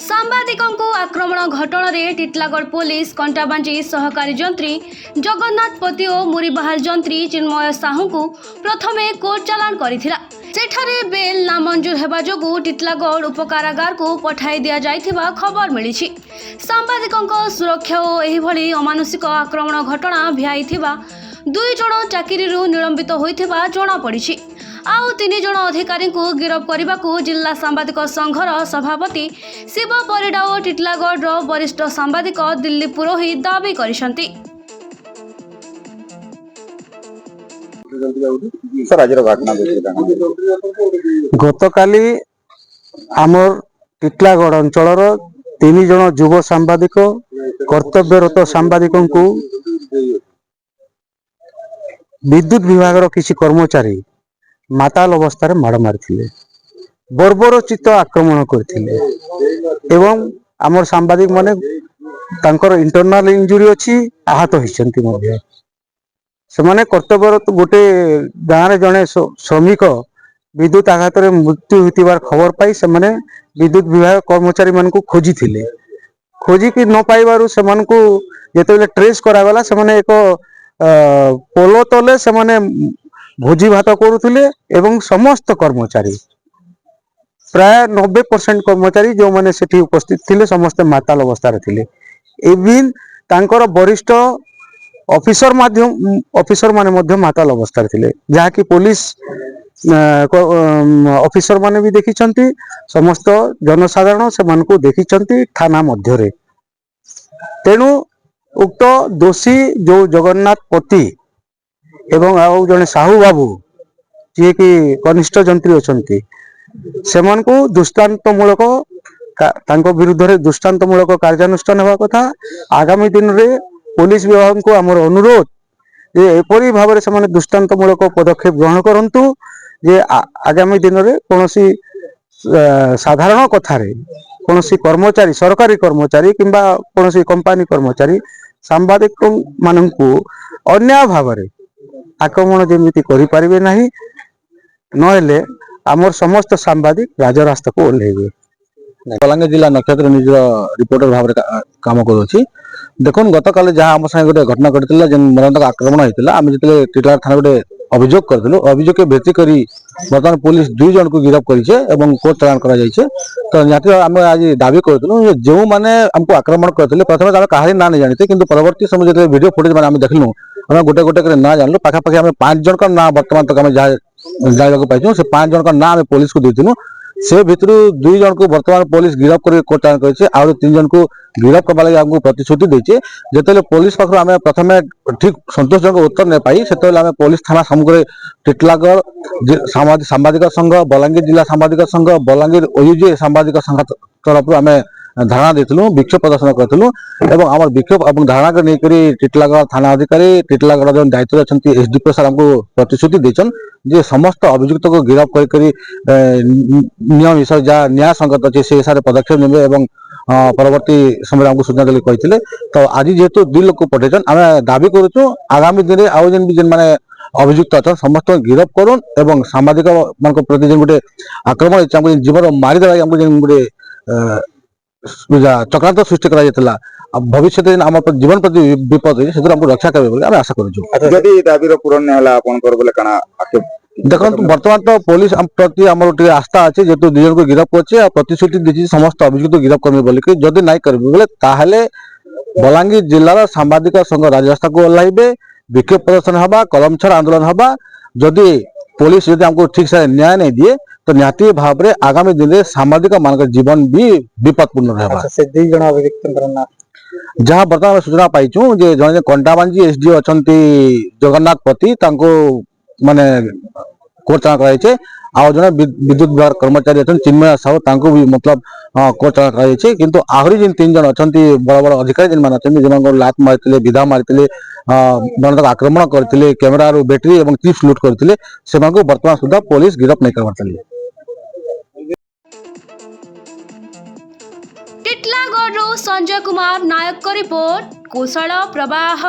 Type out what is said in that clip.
ସାମ୍ବାଦିକଙ୍କୁ ଆକ୍ରମଣ ଘଟଣାରେ ଟିଟଲାଗଡ଼ ପୋଲିସ କଣ୍ଟାବାଞ୍ଜି ସହକାରୀ ଯନ୍ତ୍ରୀ ଜଗନ୍ନାଥ ପତି ଓ ମୁରିବାହାର ଯନ୍ତ୍ରୀ ଚିନ୍ମୟ ସାହୁଙ୍କୁ ପ୍ରଥମେ କୋର୍ଟ ଚାଲାଣ କରିଥିଲା। ସେଠାରେ ବେଲ୍ ନାମଞ୍ଜୁର ହେବା ଯୋଗୁଁ ଟିଟଲାଗଡ଼ ଉପକାରାଗାରକୁ ପଠାଇ ଦିଆଯାଇଥିବା ଖବର ମିଳିଛି। ସାମ୍ବାଦିକଙ୍କ ସୁରକ୍ଷା ଓ ଏହିଭଳି ଅମାନୁଷିକ ଆକ୍ରମଣ ଘଟଣା ଭିଆଇଥିବା 2 ଜଣ ଚାକିରିରୁ ନିଲମ୍ବିତ ହୋଇଥିବା ଜଣାପଡ଼ିଛି। ଆଉ 3 ଜଣ ଅଧିକାରୀଙ୍କୁ ଗିରଫ କରିବାକୁ ଜିଲ୍ଲା ସାମ୍ବାଦିକ ସଂଘର ସଭାପତି ଶିବ ପରିଡ଼ା ଓ ଟିଟଲାଗଡ଼ର ବରିଷ୍ଠ ସାମ୍ବାଦିକ ଦିଲ୍ଲୀପ ପୁରୋହିତ ଦାବି କରିଛନ୍ତି। ଗତକାଲି ଆମର ଟିଟଲାଗଡ଼ ଅଞ୍ଚଳର 3 ଜଣ ଯୁବ ସାମ୍ବାଦିକ କର୍ତ୍ତବ୍ୟରତ ସାମ୍ବାଦିକଙ୍କୁ ବିଦ୍ୟୁତ ବିଭାଗର କିଛି କର୍ମଚାରୀ ମାତାଲ ଅବସ୍ଥାରେ ମାଡ଼ ମାରିଥିଲେ, ବର୍ବରୋଚିତ ଆକ୍ରମଣ କରିଥିଲେ ଏବଂ ଆମର ସାମ୍ବାଦିକ ମାନେ ତାଙ୍କର ଇଣ୍ଟରନାଲ ଇଞ୍ଜୁରୀ ଅଛି, ଆହତ ହୋଇଛନ୍ତି ମଧ୍ୟ। ସେମାନେ କର୍ତ୍ତବ୍ୟରତ ଗୋଟେ ଗାଁରେ ଜଣେ ଶ୍ରମିକ ବିଦ୍ୟୁତ ଆଘାତରେ ମୃତ୍ୟୁ ହୋଇଥିବାର ଖବର ପାଇ ସେମାନେ ବିଦ୍ୟୁତ ବିଭାଗ କର୍ମଚାରୀ ମାନଙ୍କୁ ଖୋଜିଥିଲେ। ଖୋଜିକି ନ ପାଇବାରୁ ସେମାନଙ୍କୁ ଯେତେବେଳେ ଟ୍ରେସ୍ କରାଗଲା, ସେମାନେ ଏକ ପୋଲ ତଲେ ସେମାନେ ଭୋଜି ଭାତ କରୁଥିଲେ ଏବଂ ସମସ୍ତ କର୍ମଚାରୀ ପ୍ରାୟ 90% କର୍ମଚାରୀ ଯେଉଁମାନେ ସେଠି ଉପସ୍ଥିତ ଥିଲେ ସମସ୍ତେ ମାତାଲ ଅବସ୍ଥାରେ ଥିଲେ। ଇଭିନ୍ ତାଙ୍କର ବରିଷ୍ଠ ଅଫିସର ମାନେ ମଧ୍ୟ ମାତାଲ ଅବସ୍ଥାରେ ଥିଲେ, ଯାହାକି ପୋଲିସ ଅଫିସର ମାନେ ବି ଦେଖିଛନ୍ତି, ସମସ୍ତ ଜନସାଧାରଣ ସେମାନଙ୍କୁ ଦେଖିଛନ୍ତି ଥାନା ମଧ୍ୟରେ। ତେଣୁ ଉକ୍ତ ଦୋଷୀ ଯେଉଁ ଜଗନ୍ନାଥ ପତି ଏବଂ ଆଉ ଜଣେ ସାହୁ ବାବୁ ଯିଏକି କନିଷ୍ଠ ଯନ୍ତ୍ରୀ ଅଛନ୍ତି, ସେମାନଙ୍କୁ ଦୃଷ୍ଟାନ୍ତମୂଳକ ତାଙ୍କ ବିରୁଦ୍ଧରେ ଦୃଷ୍ଟାନ୍ତମୂଳକ କାର୍ଯ୍ୟାନୁଷ୍ଠାନ ହେବା କଥା। ଆଗାମୀ ଦିନରେ ପୋଲିସ ବିଭାଗକୁ ଆମର ଅନୁରୋଧ ଯେ ଏପରି ଭାବରେ ସେମାନେ ଦୃଷ୍ଟାନ୍ତମୂଳକ ପଦକ୍ଷେପ ଗ୍ରହଣ କରନ୍ତୁ ଯେ ଆଗାମୀ ଦିନରେ କୌଣସି ସାଧାରଣ କଥାରେ କୌଣସି କର୍ମଚାରୀ, ସରକାରୀ କର୍ମଚାରୀ କିମ୍ବା କୌଣସି କମ୍ପାନୀ କର୍ମଚାରୀ ସାମ୍ବାଦିକ ମାନଙ୍କୁ ଅନ୍ୟାୟ ଭାବରେ ଆକ୍ରମଣ ଯେମିତି କରିପାରିବେ ନାହିଁ, ନହେଲେ ଆମର ସମସ୍ତ ସାମ୍ବାଦିକ ରାଜରାସ୍ତାକୁ ଓହ୍ଲେଇବେ। ବଲାଙ୍ଗୀର ଜିଲ୍ଲା ନକ୍ଷତ୍ର ନିଜର ରିପୋର୍ଟର ଭାବରେ କାମ କରୁଅଛି। ଦେଖୁন ଗତକାଲି ଯାହା ଆମ ସାଙ୍ଗେ ଗୋଟେ ଘଟଣା ଘଟିଥିଲା, ଯେନ୍ ମରଣାନ୍ତକ ଆକ୍ରମଣ ହେଇଥିଲା, ଆମେ ଯେତେବେଳେ ଟିଟଲାଗଡ଼ ଥାନା ଗୋଟେ ଅଭିଯୋଗ କରିଥିଲୁ, ଅଭିଯୋଗকে ଭିତ୍ତି କରି ବର୍ତ୍ତମାନ পুলিশ 2 জনକୁ গিরফ করেছে এবং কোর্ট চালাণ করা যাইছে। তো নিহতি আমি আজ দাবি করুলু যে যেউমানে আমকু আক্রমণ করলে প্রথমে আমি কাহারি না नहीं জানিতে, কিন্তু পরবর্তী সময় যেতে ভিডিও ফুটেজ মানে আমি দেখলু, আমি গোটে গোটে করে না জানলু। পাখাপাখি আমি 5 জনकर না বর্তমান তক আমি জানিବାକୁ পাইଛୁ। ସେ 5 ଜଣଙ୍କର ନାଁ ଆମେ ପୋଲିସକୁ ଦେଇଥିଲୁ। ସେ ଭିତରୁ 2 ଜଣକୁ ବର୍ତ୍ତମାନ ପୋଲିସ ଗିରଫ କରି କୋର୍ଟ ଚାଲାଣ କରିছে, ଆଉ 3 ଜଣକୁ ଗିରଫ କରିବା ଲାଗି ଆମକୁ ପ୍ରତିଶ୍ରୁତି ଦେଇছে। ଯେତେବେଳେ ପୋଲିସ ପାଖରୁ ଆମେ ପ୍ରଥମେ ଠିକ ସନ୍ତୋଷଜନକ ଉତ୍ତର ନ ପାଇ, ସେତେବେଳେ ଆମେ ପୋଲିସ ଥାନା ସମ୍ମୁଖରେ ଟିଟଲାଗଡ଼ ସାମ୍ବାଦିକ ସଂଘ, ବଲାଙ୍ଗୀର ଜିଲ୍ଲା ସାମ୍ବାଦିକ ସଂଘ, ବଲାଙ୍ଗୀର ଓୟୁଜି ସାମ୍ବାଦିକ ସଂଘ ତରଫରୁ ଆମେ ଧାରଣା ଦେଇଥିଲୁ, ବିକ୍ଷୋଭ ପ୍ରଦର୍ଶନ କରିଥିଲୁ ଏବଂ ଆମର ବିକ୍ଷୋଭ ଏବଂ ଧାରଣାକୁ ନେଇକରି ଟିଟଲାଗଡ଼ ଥାନା ଅଧିକାରୀ, ଟିଟଲାଗଡ଼ ଯେଉଁ ଦାୟିତ୍ୱରେ ଅଛନ୍ତି ଏସଡିପିଓ ସାର୍ ଆମକୁ ପ୍ରତିଶ୍ରୁତି ଦେଇଛନ୍ ଯେ ସମସ୍ତ ଅଭିଯୁକ୍ତକୁ ଗିରଫ କରି ନିୟମ ହିସାବରେ ଯାହା ନ୍ୟାୟ ସଂଗତ ଅଛି ସେ ହିସାବରେ ପଦକ୍ଷେପ ନେବେ ଏବଂ ପରବର୍ତ୍ତୀ ସମୟରେ ଆମକୁ ସୂଚନା ଦେଲେ କହିଥିଲେ। ତ ଆଜି ଯେହେତୁ 2 ଲୋକକୁ ପଠେଇଛନ୍, ଆମେ ଦାବି କରୁଛୁ ଆଗାମୀ ଦିନରେ ଆଉ ଯେନ୍ ବି ଯେନ୍ ମାନେ ଅଭିଯୁକ୍ତ ଅଛନ୍ ସମସ୍ତଙ୍କୁ ଗିରଫ କରୁନ୍ ଏବଂ ସାମ୍ବାଦିକ ମାନଙ୍କ ପ୍ରତି ଯେନ୍ ଗୋଟେ ଆକ୍ରମଣ ହେଇଛି, ଆମକୁ ଜୀବନ ମାରିଦେବା ଆମକୁ ଯେନ୍ ଗୋଟେ ଚକ୍ରାନ୍ତ ସୃଷ୍ଟି କରାଯାଇଥିଲା, ଭବିଷ୍ୟତରେ ଆମ ଜୀବନ ପ୍ରତି ବିପଦ ହେଇଛି, ସେଥିରୁ ଆମକୁ ରକ୍ଷା କରିବେ ବୋଲି ଆମେ ଆଶା କରୁଛୁ। ଯଦି ଦାବିର ପୂରଣ ହେଲା ଆପଣଙ୍କର ବୋଲେ କାଣା ଦେଖନ୍ତୁ ବର୍ତ୍ତମାନ ତ ପୋଲିସ ପ୍ରତି ଆମର ଟିକେ ଆସ୍ଥା ଅଛି, ଯେହେତୁ 2 ଜଣଙ୍କୁ ଗିରଫ କରିଛି ଆଉ ପ୍ରତିଶ୍ରୁତି ଦେଇଛି ସମସ୍ତ ଅଭିଯୁକ୍ତ ଗିରଫ କରିବେ ବୋଲିକି। ଯଦି ନାଇଁ କରିବେ ବୋଲେ ତାହେଲେ ବଲାଙ୍ଗୀର ଜିଲ୍ଲାର ସାମ୍ବାଦିକ ସଂଘ ରାଜରାସ୍ତାକୁ ଓହ୍ଲାଇବେ, ବିକ୍ଷୋଭ ପ୍ରଦର୍ଶନ ହେବା, କଲମ ଛାଡ଼ ଆନ୍ଦୋଳନ ହେବା। ଯଦି ପୋଲିସ ଯଦି ଆମକୁ ଠିକ ସେ ନ୍ୟାୟ नहीं दिए तो निहाती भाବରେ आगामी दिन में सामाजिक मान जीवन भी विपदपूर्ण रहबा। से 2 जण अभियुक्तଙ୍କର ନାଁ जहाँ बर्तमान सूचना पाइछु जे जने कंटाबांजी एसडीओ अछंती जगन्नाथ पति तांको माने कोर्ट चालाण कराइछे, आ जने विद्युत विभाग कर्मचारी अछन चिन्मय साहू तांको भी मतलब कोर्ट चालाण कराइछे। किंतु आहरी जिन 3 जण अछंती बड़ बड़ अधिकारी जिन मान अछन जेमान लात मारतिले, विधा मारतिले, मरणान्तक आक्रमण करतिले, कैमरा रो बैटरी एवं चिप्स लूट करतिले, सेमानको वर्तमान सुधा पुलिस गिरफ्त नहीं करबारतिले। ଟିଟଲାଗଡ଼ରୁ ସଞ୍ଜୟ କୁମାର ନାୟକଙ୍କ ରିପୋର୍ଟ, କୁଶଳ ପ୍ରବାହ।